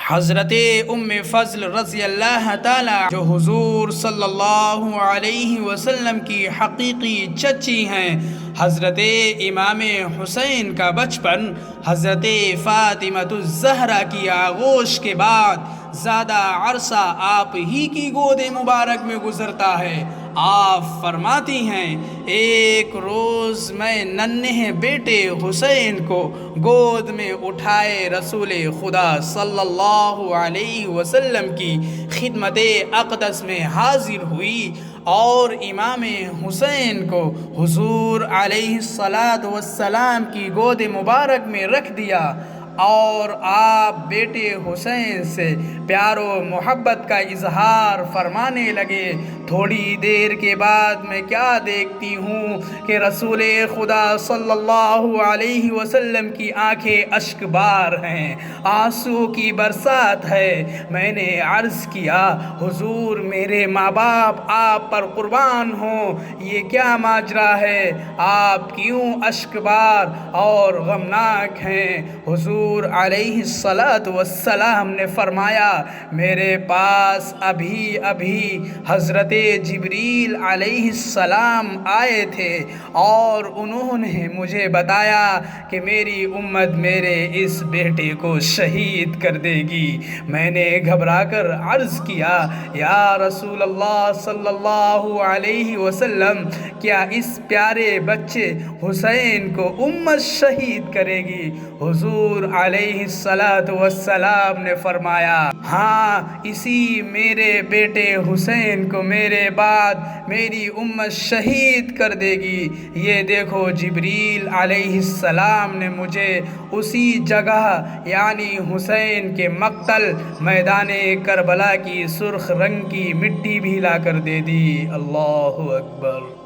حضرت ام فضل رضی اللہ تعالی جو حضور صلی اللہ علیہ وسلم کی حقیقی چچی ہیں، حضرت امام حسین کا بچپن حضرت فاطمۃ الزہرا کی آغوش کے بعد زیادہ عرصہ آپ ہی کی گود مبارک میں گزرتا ہے۔ آپ فرماتی ہیں، ایک روز میں ننھے بیٹے حسین کو گود میں اٹھائے رسول خدا صلی اللہ علیہ وسلم کی خدمت اقدس میں حاضر ہوئی اور امام حسین کو حضور علیہ السلام کی گود مبارک میں رکھ دیا اور آپ بیٹے حسین سے پیار و محبت کا اظہار فرمانے لگے۔ تھوڑی دیر کے بعد میں کیا دیکھتی ہوں کہ رسول خدا صلی اللہ علیہ وسلم کی آنکھیں اشک بار ہیں، آنسو کی برسات ہے۔ میں نے عرض کیا، حضور میرے ماں باپ آپ پر قربان ہوں، یہ کیا ماجرا ہے؟ آپ کیوں اشک بار اور غمناک ہیں؟ حضور علیہ السلام نے فرمایا، میرے پاس ابھی حضرت جبریل علیہ السلام آئے تھے اور انہوں نے مجھے بتایا کہ میری امت میرے اس بیٹے کو شہید کر دے گی۔ میں نے گھبرا کر عرض کیا، یا رسول اللہ صلی اللہ علیہ وسلم، کیا اس پیارے بچے حسین کو امت شہید کرے گی؟ حضور علیہ السلام نے فرمایا، ہاں، اسی میرے بیٹے حسین کو میرے بعد میری امت شہید کر دے گی۔ یہ دیکھو، جبریل علیہ السلام نے مجھے اسی جگہ یعنی حسین کے مقتل میدان کربلا کی سرخ رنگ کی مٹی بھی لا کر دے دی۔ اللہ اکبر۔